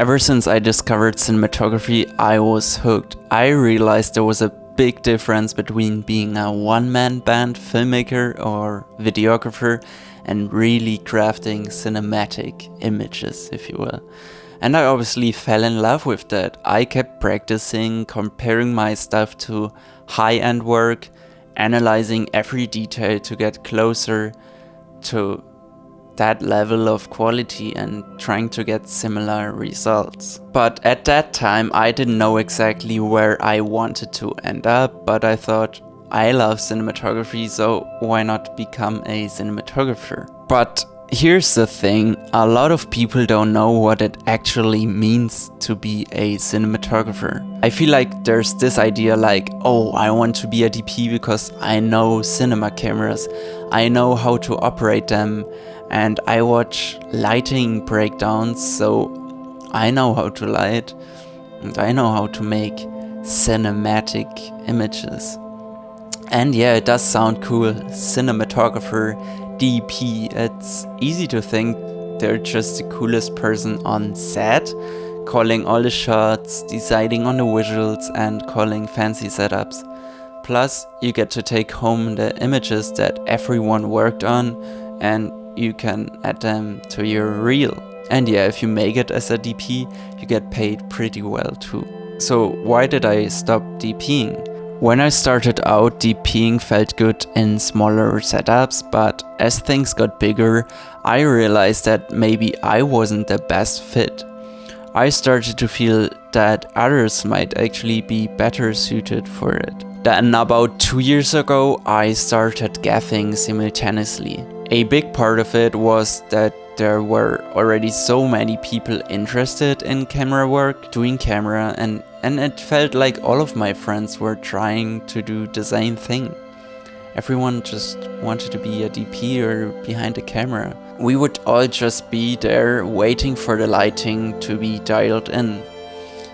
ever since I discovered cinematography, I was hooked. I realized there was a big difference between being a one-man band filmmaker or videographer and really crafting cinematic images, if you will. And I obviously fell in love with that. I kept practicing, comparing my stuff to high-end work, analyzing every detail to get closer to that level of quality and trying to get similar results. But at that time I didn't know exactly where I wanted to end up, but I thought I love cinematography, so why not become a cinematographer? But here's the thing, a lot of people don't know what it actually means to be a cinematographer. I feel like there's this idea like, oh, I want to be a DP because I know cinema cameras, I know how to operate them, and I watch lighting breakdowns, so I know how to light and I know how to make cinematic images. And yeah, it does sound cool, cinematographer, DP. It's easy to think they're just the coolest person on set, calling all the shots, deciding on the visuals and calling fancy setups. Plus, you get to take home the images that everyone worked on and you can add them to your reel. And yeah, if you make it as a DP, you get paid pretty well too. So why did I stop DPing? When I started out, DPing felt good in smaller setups, but as things got bigger, I realized that maybe I wasn't the best fit. I started to feel that others might actually be better suited for it. Then about 2 years ago, I started gaffing simultaneously. A big part of it was that there were already so many people interested in camera work, doing camera, and it felt like all of my friends were trying to do the same thing. Everyone just wanted to be a DP or behind the camera. We would all just be there waiting for the lighting to be dialed in.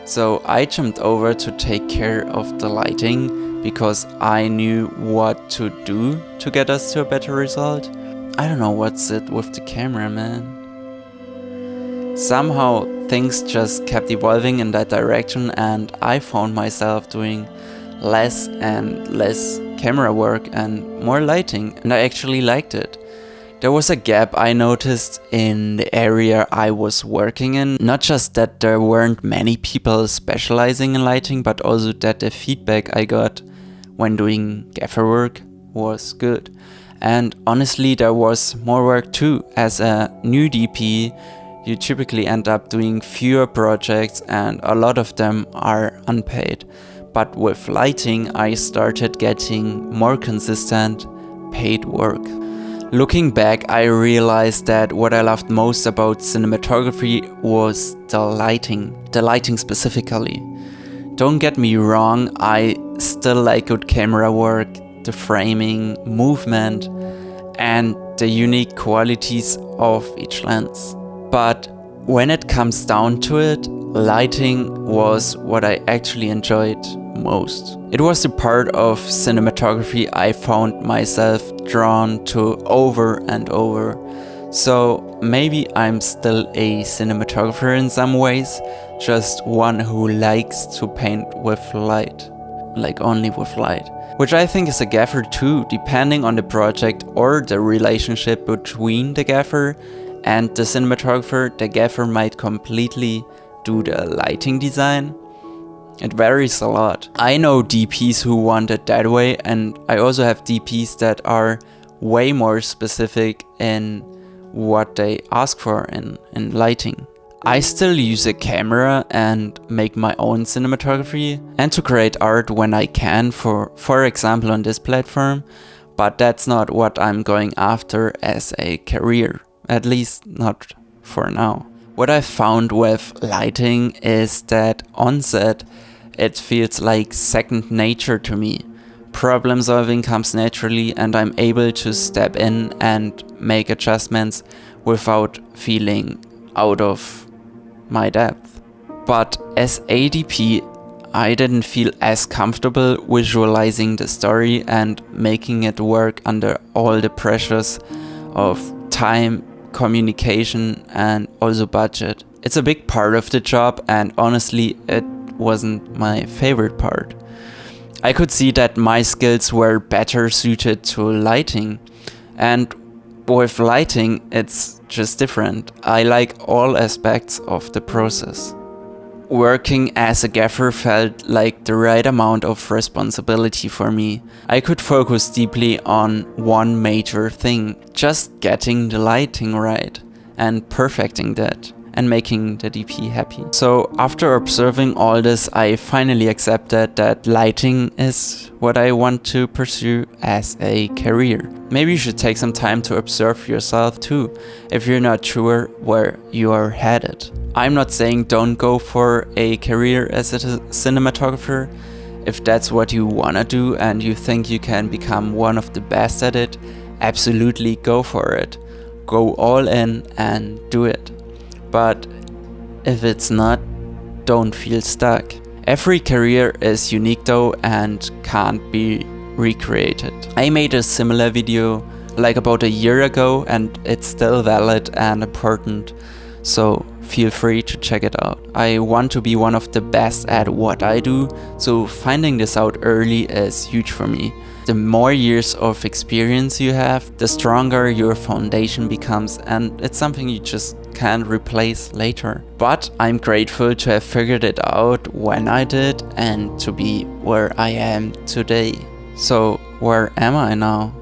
So I jumped over to take care of the lighting because I knew what to do to get us to a better result. I don't know what's it with the camera, man. Somehow things just kept evolving in that direction and I found myself doing less and less camera work and more lighting, and I actually liked it. There was a gap I noticed in the area I was working in. Not just that there weren't many people specializing in lighting, but also that the feedback I got when doing gaffer work was good. And honestly, there was more work too. As a new DP, you typically end up doing fewer projects and a lot of them are unpaid. But with lighting, I started getting more consistent paid work. Looking back, I realized that what I loved most about cinematography was the lighting specifically. Don't get me wrong, I still like good camera work, the framing, movement, and the unique qualities of each lens. But when it comes down to it, lighting was what I actually enjoyed most. It was the part of cinematography I found myself drawn to over and over. So maybe I'm still a cinematographer in some ways, just one who likes to paint with light, like only with light. Which I think is a gaffer too, depending on the project or the relationship between the gaffer and the cinematographer. The gaffer might completely do the lighting design. It varies a lot. I know DPs who want it that way, and I also have DPs that are way more specific in what they ask for in lighting. I still use a camera and make my own cinematography and to create art when I can, for example on this platform, but that's not what I'm going after as a career, at least not for now. What I found with lighting is that on set it feels like second nature to me. Problem solving comes naturally and I'm able to step in and make adjustments without feeling out of my depth. But as ADP, I didn't feel as comfortable visualizing the story and making it work under all the pressures of time, communication and also budget. It's a big part of the job, and honestly, it wasn't my favorite part. I could see that my skills were better suited to lighting, and with lighting, it's just different. I like all aspects of the process. Working as a gaffer felt like the right amount of responsibility for me. I could focus deeply on one major thing, just getting the lighting right and perfecting that and making the DP happy. So after observing all this, I finally accepted that lighting is what I want to pursue as a career. Maybe you should take some time to observe yourself too, if you're not sure where you are headed. I'm not saying don't go for a career as a cinematographer. If that's what you wanna do and you think you can become one of the best at it, absolutely go for it. Go all in and do it. But if it's not, don't feel stuck. Every career is unique though and can't be recreated. I made a similar video like about a year ago and it's still valid and important, so feel free to check it out. I want to be one of the best at what I do, so finding this out early is huge for me. The more years of experience you have, the stronger your foundation becomes, and it's something you just can't replace later. But I'm grateful to have figured it out when I did and to be where I am today. So where am I now?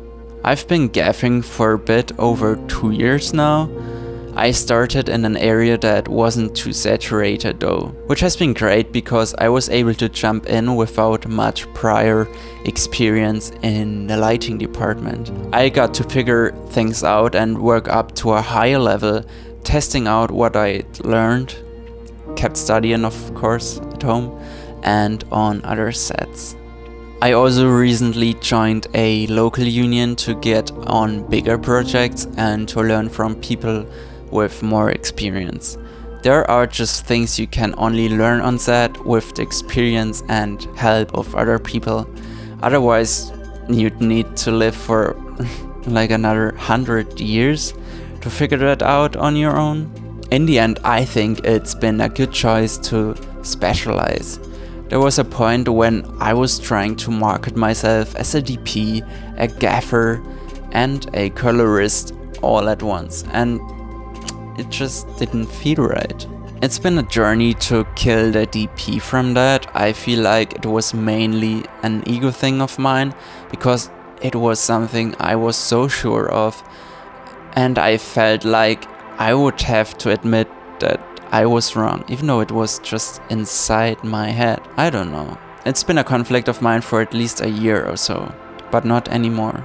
I've been gaffing for a bit over 2 years now. I started in an area that wasn't too saturated though, which has been great because I was able to jump in without much prior experience in the lighting department. I got to figure things out and work up to a higher level, testing out what I learned, kept studying of course at home and on other sets. I also recently joined a local union to get on bigger projects and to learn from people with more experience. There are just things you can only learn on set with the experience and help of other people. Otherwise, you'd need to live for like another 100 years to figure that out on your own. In the end, I think it's been a good choice to specialize. There was a point when I was trying to market myself as a DP, a gaffer, and a colorist all at once, and it just didn't feel right. It's been a journey to kill the DP from that. I feel like it was mainly an ego thing of mine because it was something I was so sure of, and I felt like I would have to admit that I was wrong, even though it was just inside my head. I don't know. It's been a conflict of mine for at least a year or so, but not anymore.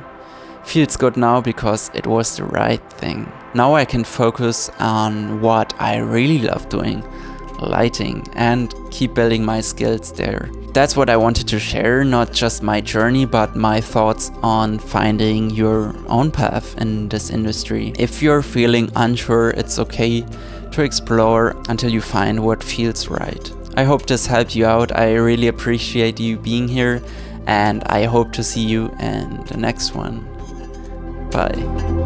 Feels good now because it was the right thing. Now I can focus on what I really love doing, lighting, and keep building my skills there. That's what I wanted to share, not just my journey, but my thoughts on finding your own path in this industry. If you're feeling unsure, it's okay to explore until you find what feels right. I hope this helped you out. I really appreciate you being here, and I hope to see you in the next one. Bye.